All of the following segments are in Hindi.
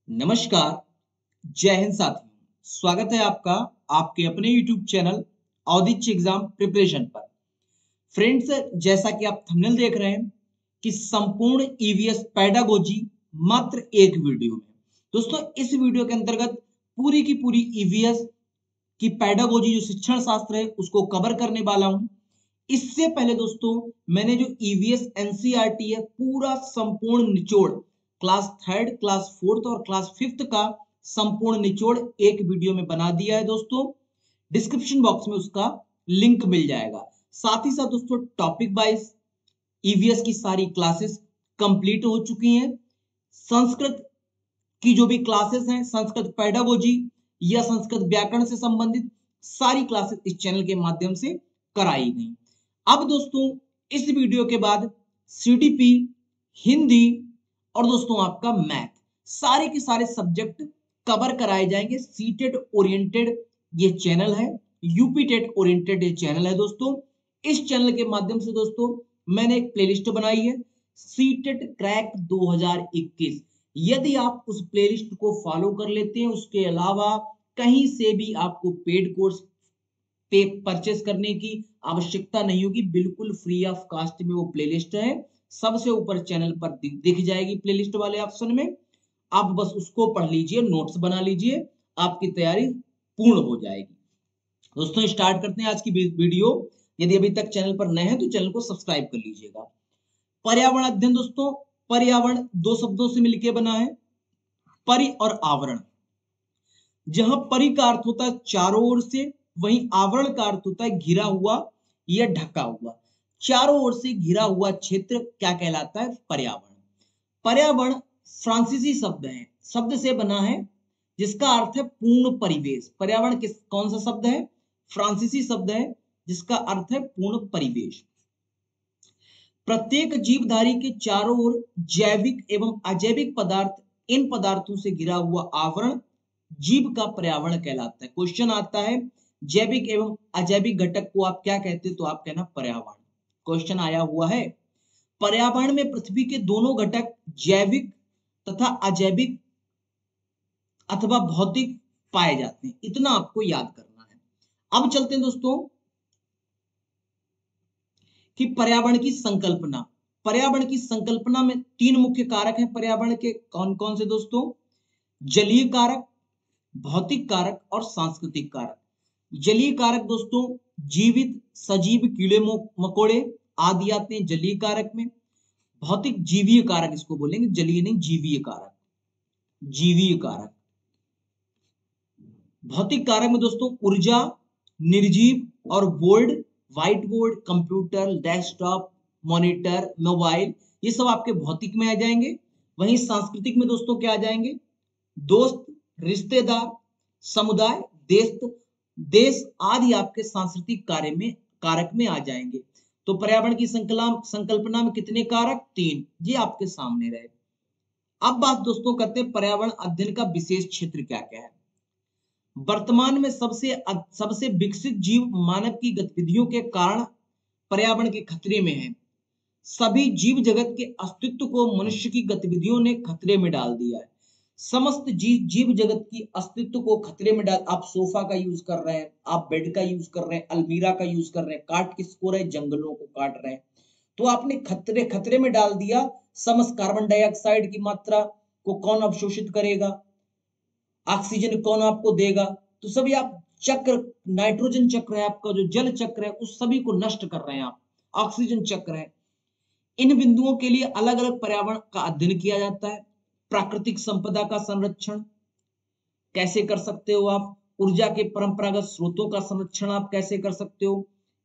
नमस्कार। जय हिंद साथियों। स्वागत है आपका आपके अपने YouTube channel Audichya exam preparation पर। फ्रेंड्स, जैसा कि आप थंबनेल देख रहे हैं कि संपूर्ण ईवीएस पेडागोजी मात्र एक वीडियो में। दोस्तों, इस वीडियो के अंतर्गत पूरी की पूरी ईवीएस की पेडागोजी जो शिक्षण शास्त्र है उसको कवर करने वाला हूं। इससे पहले दोस्तों, मैंने जो ईवीएस एनसीईआरटी है पूरा संपूर्ण निचोड़ क्लास थर्ड, क्लास फोर्थ और क्लास फिफ्थ का संपूर्ण निचोड़ एक वीडियो में बना दिया है दोस्तों। डिस्क्रिप्शन बॉक्स में उसका लिंक मिल जाएगा। साथ ही साथ दोस्तों, टॉपिक वाइज ईवीएस की सारी क्लासेस कंप्लीट हो चुकी हैं। संस्कृत की जो भी क्लासेस हैं, संस्कृत पेडागोजी या संस्कृत व्याकरण से संबंधित सारी क्लासेस इस चैनल के माध्यम से कराई गई। अब दोस्तों, इस वीडियो के बाद सीडीपी, हिंदी और दोस्तों आपका मैथ, सारे के सारे सब्जेक्ट कवर कराए जाएंगे। सीटेट ओरिएंटेड ये चैनल है, यूपी टेट ओरिएंटेड ये चैनल है दोस्तों। इस चैनल के माध्यम से दोस्तों मैंने एक प्लेलिस्ट बनाई है, सीटेट क्रैक 2021। यदि आप उस प्लेलिस्ट को फॉलो कर लेते हैं, उसके अलावा कहीं से भी आपको पेड कोर्स पे परचेस करने की आवश्यकता नहीं होगी। बिल्कुल फ्री ऑफ कास्ट में वो प्लेलिस्ट है। सबसे ऊपर चैनल पर दिख जाएगी प्लेलिस्ट वाले ऑप्शन में। आप बस उसको पढ़ लीजिए, नोट्स बना लीजिए, आपकी तैयारी पूर्ण हो जाएगी। दोस्तों, स्टार्ट करते हैं आज की वीडियो। यदि अभी तक चैनल पर नए हैं तो चैनल को सब्सक्राइब कर लीजिएगा। पर्यावरण अध्ययन दोस्तों, पर्यावरण दो शब्दों से मिलकर बना है, परि और आवरण। जहां परि का अर्थ होता है चारों ओर से, वहीं आवरण का अर्थ होता है घिरा हुआ या ढका हुआ। चारों ओर से घिरा हुआ क्षेत्र क्या कहलाता है? पर्यावरण। पर्यावरण फ्रांसीसी शब्द है, शब्द से बना है जिसका अर्थ है पूर्ण परिवेश। पर्यावरण किस कौन सा शब्द है? फ्रांसीसी शब्द है जिसका अर्थ है पूर्ण परिवेश। प्रत्येक जीवधारी के चारों ओर जैविक एवं अजैविक पदार्थ, इन पदार्थों से घिरा हुआ आवरण जीव का पर्यावरण कहलाता है। क्वेश्चन आता है जैविक एवं अजैविक घटक को आप क्या कहते हैं? तो आप कहना पर्यावरण। क्वेश्चन आया हुआ है। पर्यावरण में पृथ्वी के दोनों घटक जैविक तथा अजैविक अथवा भौतिक पाए जाते हैं। इतना आपको याद करना है। अब चलते हैं दोस्तों कि पर्यावरण की संकल्पना। पर्यावरण की संकल्पना में तीन मुख्य कारक हैं पर्यावरण के। कौन कौन से दोस्तों? जलीय कारक, भौतिक कारक और सांस्कृतिक कारक। जलीय कारक दोस्तों जीवित सजीव कीड़े मकोड़े आदि आते हैं जलीय कारक में। भौतिक जीवीय कारक इसको बोलेंगे, जलीय नहीं, जीवीय कारक। जीवीय कारक। भौतिक कारक में दोस्तों ऊर्जा, निर्जीव और board, white board, computer, desktop, monitor, mobile, ये सब आपके भौतिक में आ जाएंगे। वहीं सांस्कृतिक में दोस्तों क्या आ जाएंगे? दोस्त, रिश्तेदार, समुदाय, देश आदि आपके सांस्कृतिक कार्य में कारक में आ जाएंगे। तो पर्यावरण की संकल्पना में कितने कारक? तीन। ये आपके सामने रहे। अब बात दोस्तों करते हैं पर्यावरण अध्ययन का विशेष क्षेत्र क्या क्या है। वर्तमान में सबसे विकसित जीव मानव की गतिविधियों के कारण पर्यावरण के खतरे में है। सभी जीव जगत के अस्तित्व को मनुष्य की गतिविधियों ने खतरे में डाल दिया है। समस्त जीव जगत की अस्तित्व को खतरे में डाल। आप सोफा का यूज कर रहे हैं, आप बेड का यूज कर रहे हैं, अलमीरा का यूज कर रहे हैं, काट किसको रहे? जंगलों को काट रहे हैं। तो आपने खतरे में डाल दिया। समस्त कार्बन डाइऑक्साइड की मात्रा को कौन अवशोषित करेगा? ऑक्सीजन कौन आपको देगा? तो सभी आप चक्र, नाइट्रोजन चक्र है आपका, जो जल चक्र है, उस सभी को नष्ट कर रहे हैं आप। ऑक्सीजन चक्र है। इन बिंदुओं के लिए अलग अलग पर्यावरण का अध्ययन किया जाता है। प्राकृतिक संपदा का संरक्षण कैसे कर सकते हो आप? ऊर्जा के परंपरागत स्रोतों का संरक्षण आप कैसे कर सकते हो?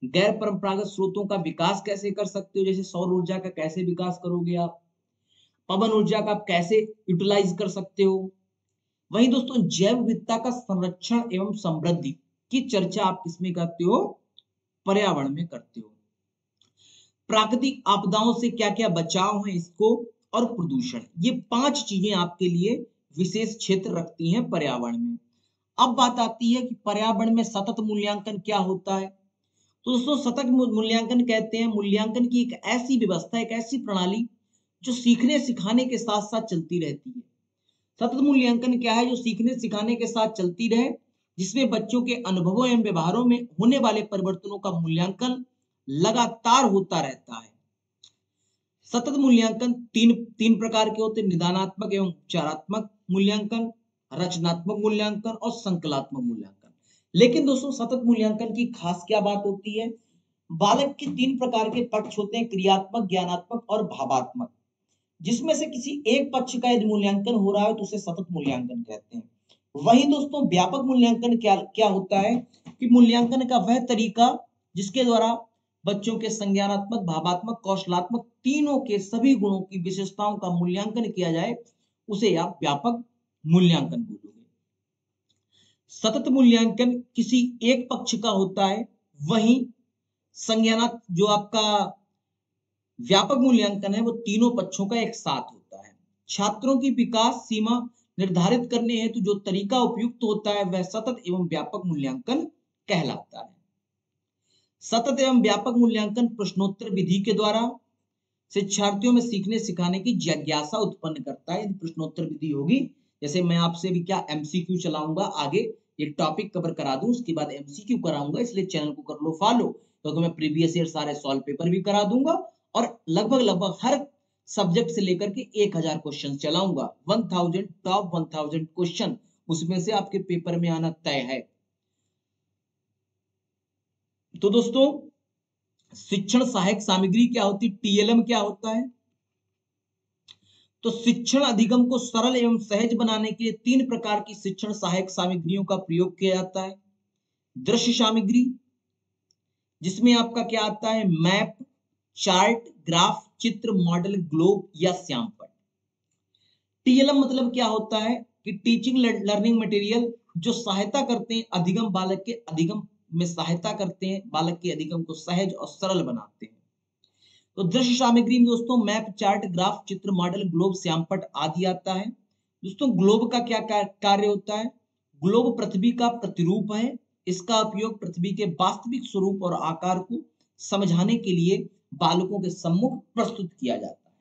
गैर परंपरागत स्रोतों का विकास कैसे कर सकते हो? जैसे सौर ऊर्जा का कैसे विकास करोगे आप? पवन ऊर्जा का आप कैसे यूटिलाइज कर सकते हो? वहीं दोस्तों जैव विविधता का संरक्षण एवं समृद्धि की चर्चा आप किसमें करते हो? पर्यावरण में करते हो। प्राकृतिक आपदाओं से क्या क्या बचाव है इसको, और प्रदूषण, ये पांच चीजें आपके लिए विशेष क्षेत्र रखती हैं पर्यावरण में। अब बात आती है कि पर्यावरण में सतत मूल्यांकन क्या होता है। तो दोस्तों सतत मूल्यांकन कहते हैं मूल्यांकन की एक ऐसी व्यवस्था, एक ऐसी प्रणाली जो सीखने सिखाने के साथ साथ चलती रहती है। सतत मूल्यांकन क्या है? जो सीखने सिखाने के साथ चलती रहे, जिसमें बच्चों के अनुभवों एवं व्यवहारों में होने वाले परिवर्तनों का मूल्यांकन लगातार होता रहता है। सतत मूल्यांकन तीन तीन प्रकार के होते हैं: निदानात्मक एवं उपचारात्मक मूल्यांकन, रचनात्मक मूल्यांकन और संकलात्मक मूल्यांकन। लेकिन दोस्तों, सतत मूल्यांकन की खास क्या बात होती है? बालक के तीन प्रकार के पक्ष होते हैं: क्रियात्मक, ज्ञानात्मक और भावात्मक। जिसमें से किसी एक पक्ष का यदि मूल्यांकन हो रहा है तो उसे सतत मूल्यांकन कहते हैं। वही दोस्तों, व्यापक मूल्यांकन क्या क्या होता है कि मूल्यांकन का वह तरीका जिसके द्वारा बच्चों के संज्ञानात्मक, भावात्मक, कौशलात्मक तीनों के सभी गुणों की विशेषताओं का मूल्यांकन किया जाए, उसे आप व्यापक मूल्यांकन बोलोगे। सतत मूल्यांकन किसी एक पक्ष का होता है, वहीं संज्ञानात्मक जो आपका व्यापक मूल्यांकन है वो तीनों पक्षों का एक साथ होता है। छात्रों की विकास सीमा निर्धारित करने हेतु जो तरीका उपयुक्त होता है वह सतत एवं व्यापक मूल्यांकन कहलाता है। सतत एवं व्यापक मूल्यांकन प्रश्नोत्तर विधि के द्वारा शिक्षार्थियों में सीखने सिखाने की जिज्ञासा उत्पन्न करता है। यदि प्रश्नोत्तर विधि होगी, जैसे मैं आपसे भी क्या एमसीक्यू चलाऊंगा, आगे ये टॉपिक कवर करा दूं, उसके बाद एमसीक्यू कराऊंगा, इसलिए चैनल को कर लो फॉलो, क्योंकि मैं प्रीवियस ईयर सारे सॉल्व पेपर भी करा दूंगा और लगभग हर सब्जेक्ट से लेकर के 1000 क्वेश्चन चलाऊंगा। 1000 टॉप 1000 क्वेश्चन उसमें से आपके पेपर में आना तय है। तो दोस्तों, शिक्षण सहायक सामग्री क्या होती है? टीएलएम क्या होता है? तो शिक्षण अधिगम को सरल एवं सहज बनाने के लिए तीन प्रकार की शिक्षण सहायक सामग्रियों का प्रयोग किया जाता है। दृश्य सामग्री, जिसमें आपका क्या आता है? मैप, चार्ट, ग्राफ, चित्र, मॉडल, ग्लोब या श्यामपट्ट। टीएलएम मतलब क्या होता है कि टीचिंग लर्निंग मटेरियल, जो सहायता करते हैं अधिगम, बालक के अधिगम में सहायता करते हैं, बालक के अधिगम को सहज और सरल बनाते हैं। तो दृश्य सामग्री में दोस्तों मैप, चार्ट, ग्राफ, चित्र, मॉडल, ग्लोब, श्यामपट्ट आदि आता है। दोस्तों, ग्लोब का क्या कार्य होता है? ग्लोब पृथ्वी का प्रतिरूप है। इसका उपयोग पृथ्वी के वास्तविक स्वरूप और आकार को समझाने के लिए बालकों के सम्मुख प्रस्तुत किया जाता है।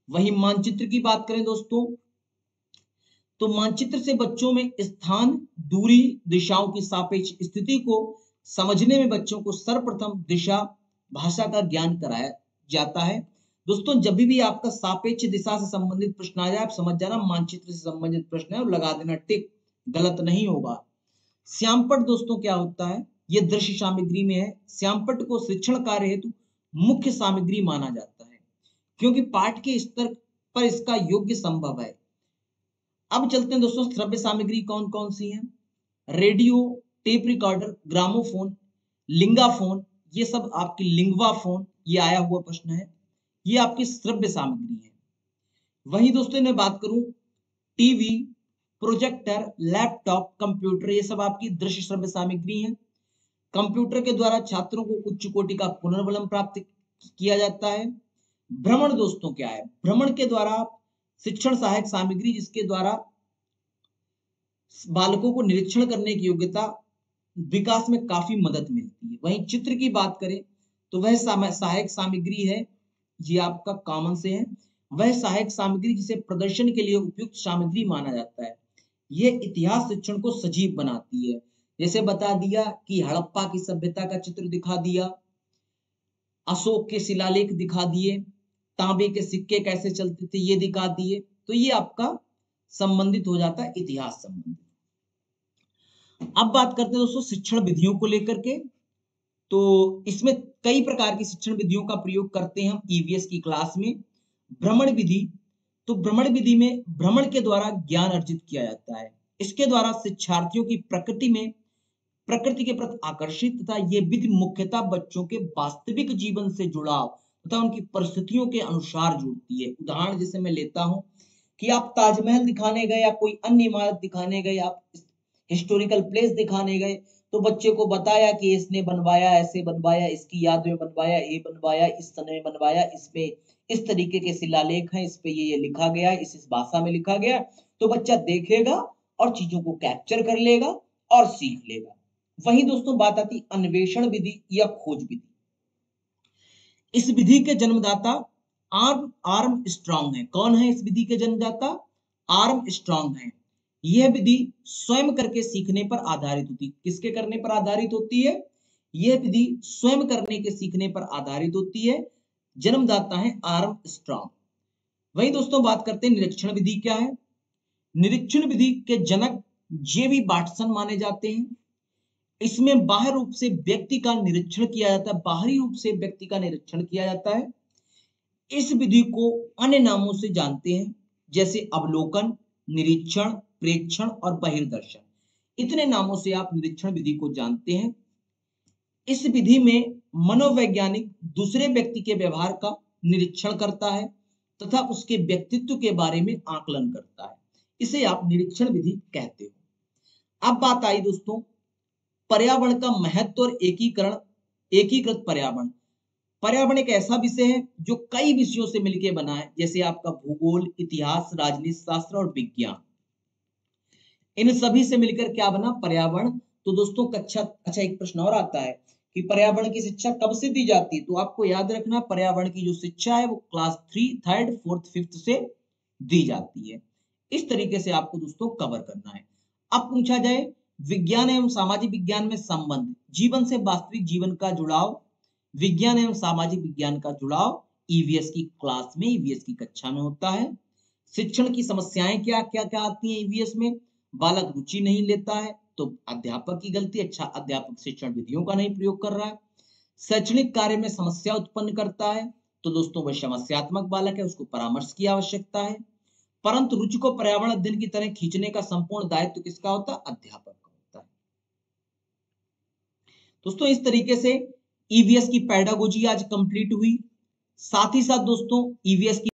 वही मानचित्र की बात करें दोस्तों, तो मानचित्र से बच्चों में स्थान, दूरी, दिशाओं की सापेक्ष स्थिति को समझने में बच्चों को सर्वप्रथम दिशा भाषा का ज्ञान कराया जाता है। दोस्तों, जब भी आपका सापेक्ष दिशा से संबंधित प्रश्न आ जाए, आप समझ जाना मानचित्र से संबंधित प्रश्न है और लगा देना टिक, गलत नहीं होगा। श्यामपट्ट दोस्तों क्या होता है? ये दृश्य सामग्री में है। श्यामपट्ट को शिक्षण कार्य हेतु मुख्य सामग्री माना जाता है, क्योंकि पाठ के स्तर पर इसका योग्य संभव है। अब चलते हैं दोस्तों, श्रव्य सामग्री कौन कौन सी है? रेडियो, टेप रिकॉर्डर, ग्रामोफोन, लिंगाफोन, ये सब आपकी लिंगवाफोन, ये आया हुआ प्रश्न है, ये आपकी श्रव्य सामग्री है। वही दोस्तों मैं बात करूं, टीवी, प्रोजेक्टर, लैपटॉप, कंप्यूटर, ये सब आपकी दृश्य श्रव्य सामग्री है। कंप्यूटर के द्वारा छात्रों को उच्च कोटि का पुनर्बलम प्राप्त किया जाता है। भ्रमण दोस्तों क्या है? भ्रमण के द्वारा शिक्षण सहायक सामग्री, जिसके द्वारा बालकों को निरीक्षण करने की योग्यता विकास में काफी मदद मिलती है। वहीं चित्र की बात करें तो वह सहायक सामग्री है, ये आपका कॉमन से है, वह सहायक सामग्री जिसे प्रदर्शन के लिए उपयुक्त सामग्री माना जाता है। यह इतिहास शिक्षण को सजीव बनाती है। जैसे बता दिया कि हड़प्पा की सभ्यता का चित्र दिखा दिया, अशोक के शिलालेख दिखा दिए, तांबे के सिक्के कैसे चलते थे ये दिखा दिए, तो ये आपका संबंधित हो जाता है इतिहास संबंधित। अब बात करते हैं दोस्तों शिक्षण विधियों को लेकर के। तो इसमें कई प्रकार की शिक्षण विधियों का प्रयोग करते हैं हम ईवीएस की क्लास में। भ्रमण विधि, तो भ्रमण विधि में भ्रमण के द्वारा ज्ञान अर्जित किया जाता है। इसके द्वारा शिक्षार्थियों की प्रकृति के प्रति आकर्षित तथा ये विधि मुख्यतः बच्चों के वास्तविक जीवन से जुड़ाव तथा उनकी परिस्थितियों के अनुसार जुड़ती है। उदाहरण जैसे मैं लेता हूं कि आप ताजमहल दिखाने गए या कोई अन्य इमारत दिखाने गए, आप हिस्टोरिकल प्लेस दिखाने गए, तो बच्चे को बताया कि इसने बनवाया, ऐसे बनवाया, इसकी याद में बनवाया, ये बनवाया, इस समय में बनवाया, इसमें इस तरीके के शिलालेख हैं, इस पे ये लिखा गया, इस भाषा में लिखा गया। तो बच्चा देखेगा और चीजों को कैप्चर कर लेगा और सीख लेगा। वही दोस्तों बात आती अन्वेषण विधि या खोज विधि। इस विधि के जन्मदाता आर्म स्ट्रांग है। कौन है इस विधि के जन्मदाता? आर्म स्ट्रांग है। यह विधि स्वयं करके सीखने पर आधारित होती है। किसके करने पर आधारित होती है? यह विधि स्वयं करने के सीखने पर आधारित होती है। जन्मदाता है आर्म स्ट्रांग। वही दोस्तों बात करते हैं निरीक्षण विधि क्या है। निरीक्षण विधि के जनक जेबी बाटसन माने जाते हैं। इसमें बाह्य रूप से व्यक्ति का निरीक्षण किया जाता है, बाहरी रूप से व्यक्ति का निरीक्षण किया जाता है। इस विधि को अन्य नामों से जानते हैं, जैसे अवलोकन, निरीक्षण, प्रेक्षण और बहिर्दर्शन। इतने नामों से आप निरीक्षण विधि को जानते हैं। इस विधि में मनोवैज्ञानिक दूसरे व्यक्ति के व्यवहार का निरीक्षण करता है तथा उसके व्यक्तित्व के बारे में आकलन करता है। इसे आप निरीक्षण विधि कहते हो। अब बात आई दोस्तों पर्यावरण का महत्व और एकीकरण, एकीकृत पर्यावरण। पर्यावरण एक ऐसा विषय है जो कई विषयों से मिलकर बना है, जैसे आपका भूगोल, इतिहास, राजनीति शास्त्र और विज्ञान। इन सभी से मिलकर क्या बना? पर्यावरण। तो दोस्तों कक्षा अच्छा एक प्रश्न और आता है कि पर्यावरण की शिक्षा कब से दी जाती है? तो आपको याद रखना पर्यावरण की जो शिक्षा है वो क्लास 3, 3rd, 4th, 5th से दी जाती है। इस तरीके से आपको दोस्तों कवर करना है। अब पूछा जाए विज्ञान एवं सामाजिक विज्ञान में संबंध, जीवन से वास्तविक जीवन का जुड़ाव, विज्ञान एवं सामाजिक विज्ञान का जुड़ाव ईवीएस की क्लास में, ईवीएस की कक्षा में होता है। शिक्षण की समस्याएं क्या क्या क्या आती हैं ईवीएस में? बालक रुचि नहीं लेता है तो अध्यापक की गलती, अच्छा अध्यापक शिक्षण विधियों का नहीं प्रयोग कर रहा है। शैक्षणिक कार्य में समस्या उत्पन्न करता है तो दोस्तों वह समस्यात्मक बालक है, उसको परामर्श की आवश्यकता है। परंतु रुचि को पर्यावरण अध्ययन की तरह खींचने का संपूर्ण दायित्व किसका होता है? अध्यापक का होता है। दोस्तों इस तरीके से ईवीएस की पेडागोजी आज कंप्लीट हुई। साथ ही साथ दोस्तों ईवीएस की